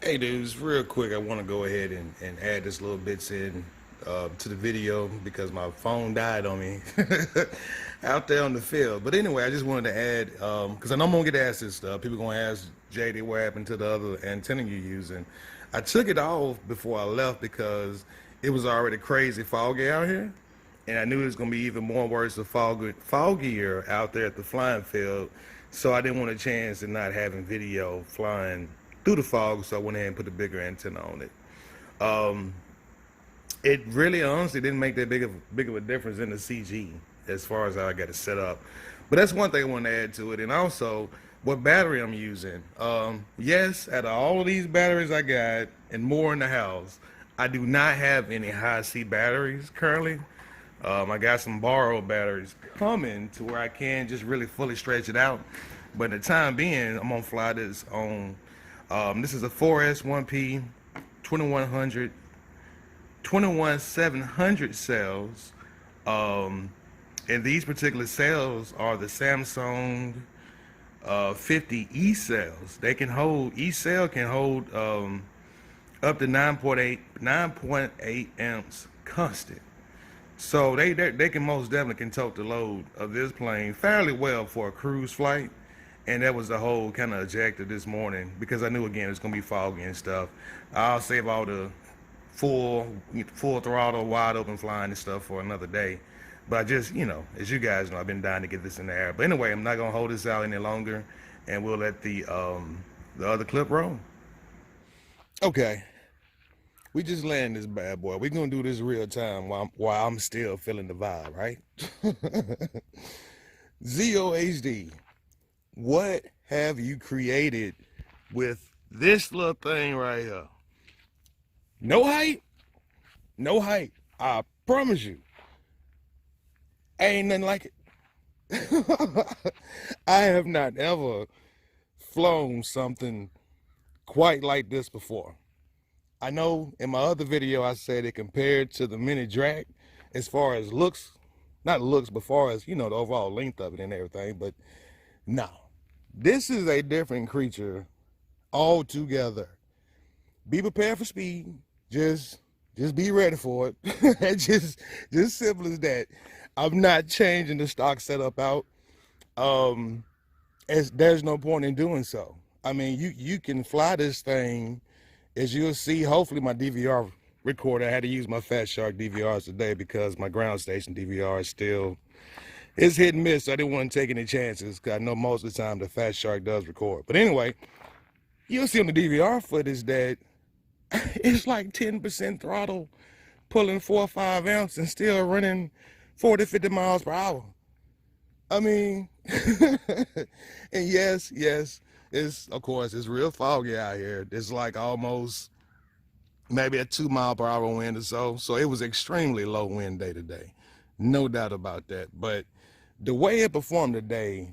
Hey dudes, real quick, I want to go ahead and add this little bits in to the video because my phone died on me out there on the field. But anyway, I just wanted to add, because I know I'm going to get asked this stuff. People going to ask JD what happened to the other antenna you're using. I took it off before I left because it was already crazy foggy out here. And I knew it was going to be even more worse or foggier out there at the flying field. So I didn't want a chance of not having video flying through the fog, so I went ahead and put a bigger antenna on it. It really honestly didn't make that big of a difference in the CG as far as how I got it set up. But that's one thing I want to add to it. And also what battery I'm using. Yes, out of all of these batteries I got and more in the house, I do not have any high C batteries currently. I got some borrowed batteries coming to where I can just really fully stretch it out. But at the time being, I'm gonna fly this on. This is a 4S1P 21700 cells. And these particular cells are the Samsung 50 cells. They can hold, each cell can hold up to 9.8 amps constant. So they can most definitely can tote the load of this plane fairly well for a cruise flight. And that was the whole kind of objective this morning, because I knew again it's gonna be foggy and stuff. I'll save all the full throttle, wide open flying and stuff for another day. But I just, as you guys know, I've been dying to get this in the air. But anyway, I'm not gonna hold this out any longer, and we'll let the other clip roll. Okay, we just landed this bad boy. We're gonna do this real time while I'm still feeling the vibe, right? ZOHD. What have you created with this little thing right here? No height, no height. I promise you. Ain't nothing like it. I have not ever flown something quite like this before. I know in my other video I said it compared to the Mini Drac as far as looks, not looks, but as far as, the overall length of it and everything, but no. This is a different creature altogether. Be prepared for speed. Just be ready for it. just simple as that. I'm not changing the stock setup out. There's no point in doing so. I mean, you can fly this thing, as you'll see. Hopefully my DVR recorder, I had to use my Fat Shark DVRs today because my ground station DVR is still, it's hit and miss. So I didn't want to take any chances because I know most of the time the Fat Shark does record. But anyway, you'll see on the DVR footage that it's like 10% throttle, pulling 4 or 5 amps and still running 40, 50 miles per hour. I mean, and yes, of course, it's real foggy out here. It's like almost maybe a 2 mile per hour wind or so. So it was extremely low wind day today. No doubt about that. But the way it performed today,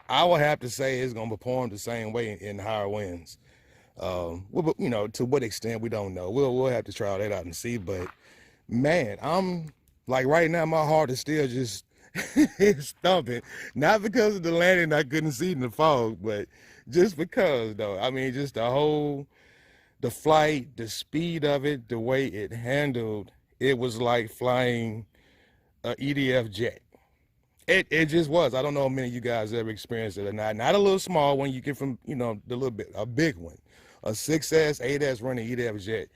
I would have to say it's going to perform the same way in higher winds. To what extent, we don't know. We'll have to try that out and see. But man, I'm like, right now, my heart is still just it's thumping. Not because of the landing I couldn't see in the fog, but just because, though. I mean, just the flight, the speed of it, the way it handled, it was like flying a EDF jet. It just was. I don't know how many of you guys ever experienced it or not. Not a little small one you get from, the little bit, a big one. A 6S, 8S running EDF jet.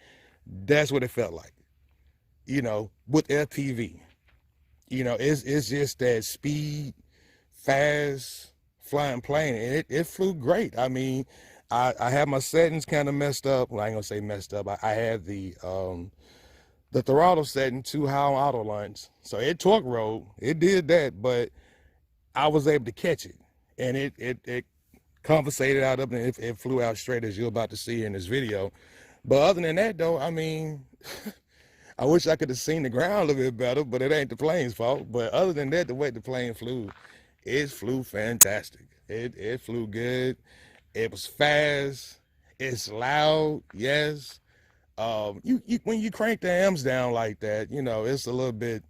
That's what it felt like, with FPV. It's just that speed, fast flying plane. And it flew great. I mean, I had my settings kind of messed up. Well, I ain't gonna say messed up. I had the throttle setting too high on auto launch. So it torque rolled. It did that, but I was able to catch it. And it compensated out up and it flew out straight, as you're about to see in this video. But other than that, though, I mean, I wish I could have seen the ground a little bit better, but it ain't the plane's fault. But other than that, the way the plane flew, it flew fantastic. It flew good. It was fast. It's loud. Yes. When you crank the amps down like that, it's a little bit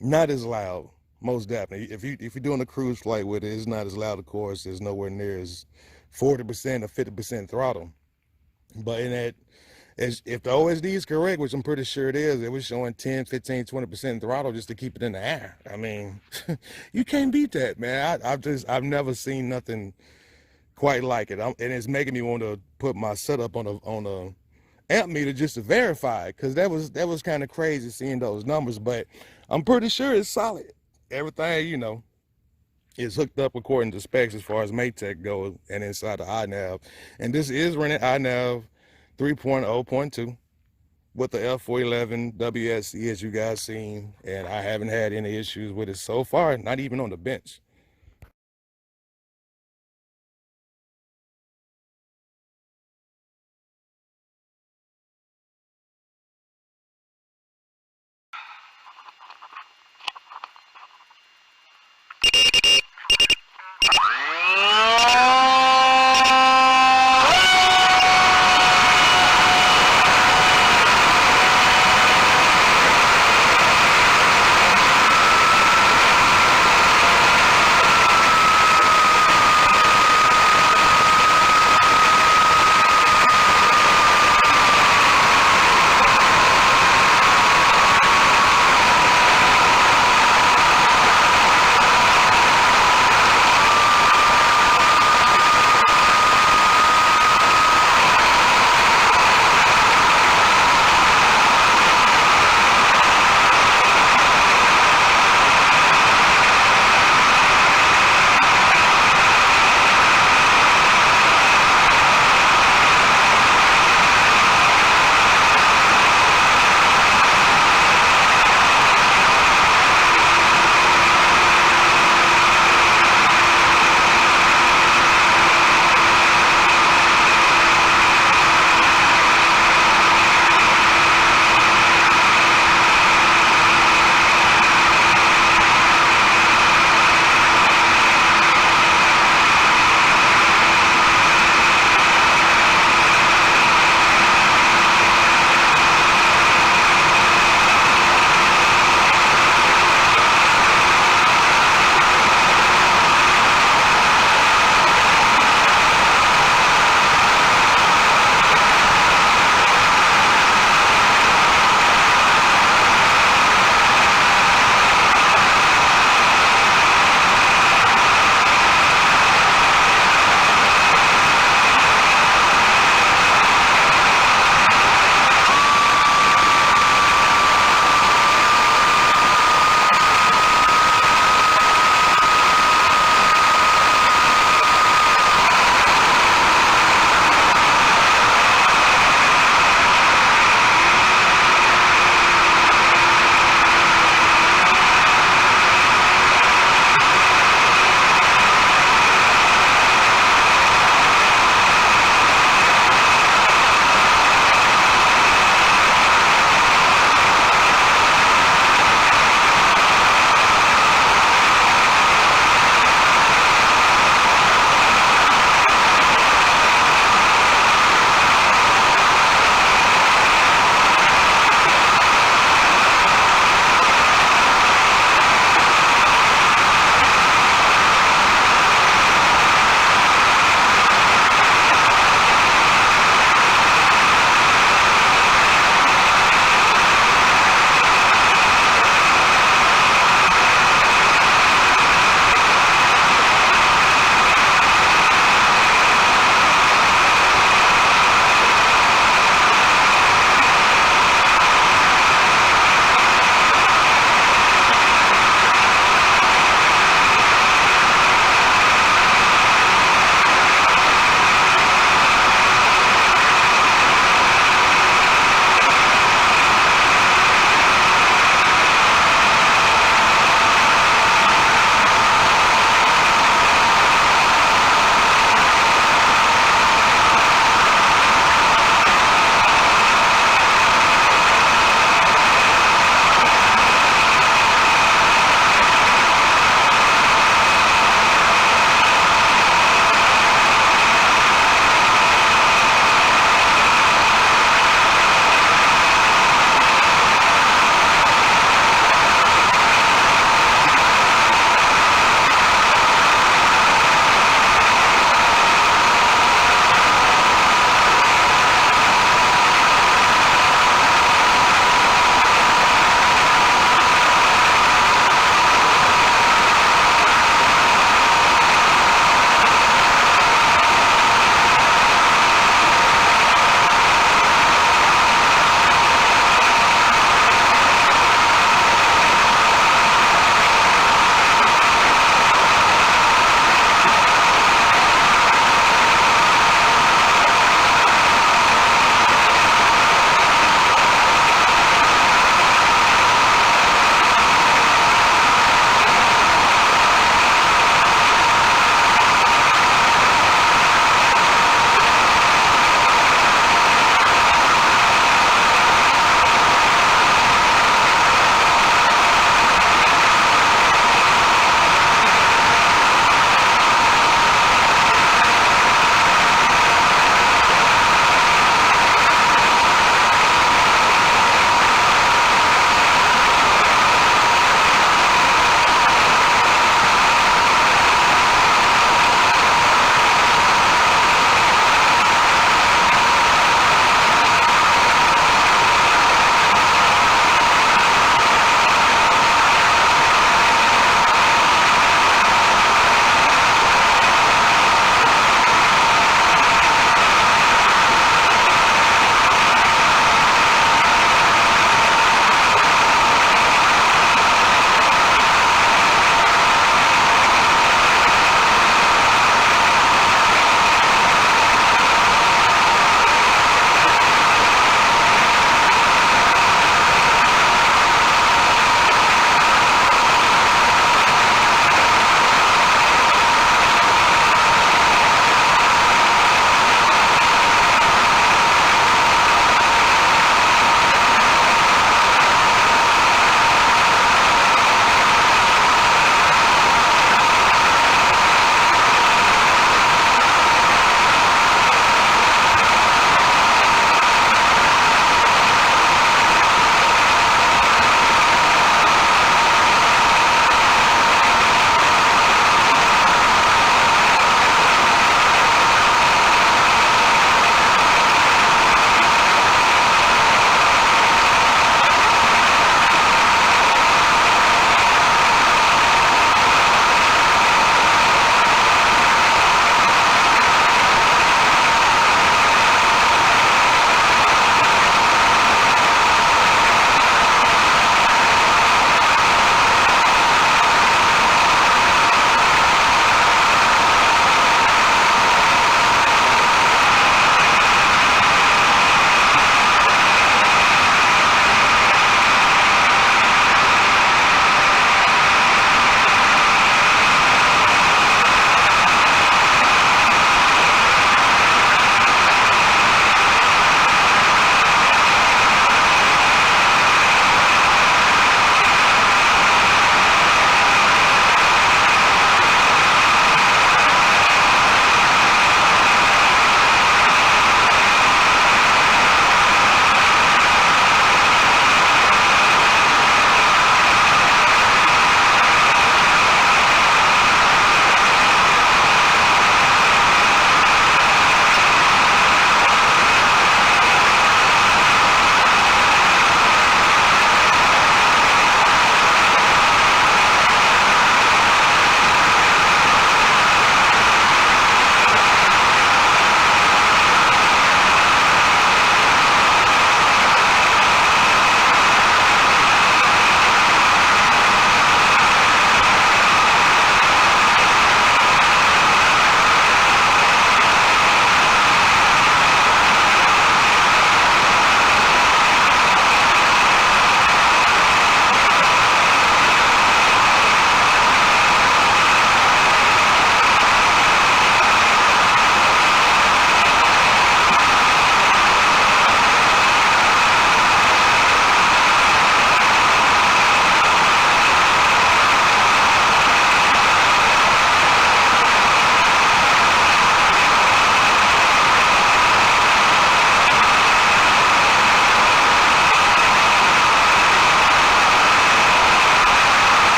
not as loud. Most definitely. If you're doing a cruise flight with it, it's not as loud. Of course, it's nowhere near as 40% or 50% throttle. But in that, if the OSD is correct, which I'm pretty sure it is, it was showing 10, 15, 20% throttle just to keep it in the air. I mean, you can't beat that, man. I've never seen nothing quite like it. And it's making me want to put my setup on a amp meter just to verify it, because that was kind of crazy seeing those numbers. But I'm pretty sure it's solid. Everything, you know, is hooked up according to specs as far as MKIII goes and inside the INAV. And this is running INAV 3.0.2 with the F411 WSC, as you guys seen, and I haven't had any issues with it so far, not even on the bench.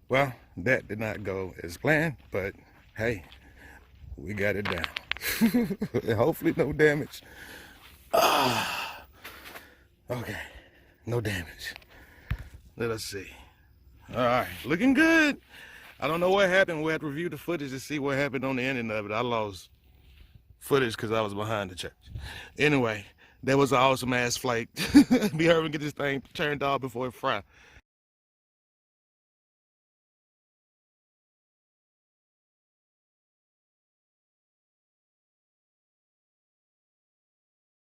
Well, that did not go as planned, but hey, we got it down. And hopefully no damage. Okay, no damage. Let us see. All right, looking good. I don't know what happened. We had to review the footage to see what happened on the ending of it. I lost footage because I was behind the church. Anyway, that was an awesome ass flight. Be hurry and get this thing turned off before it fry.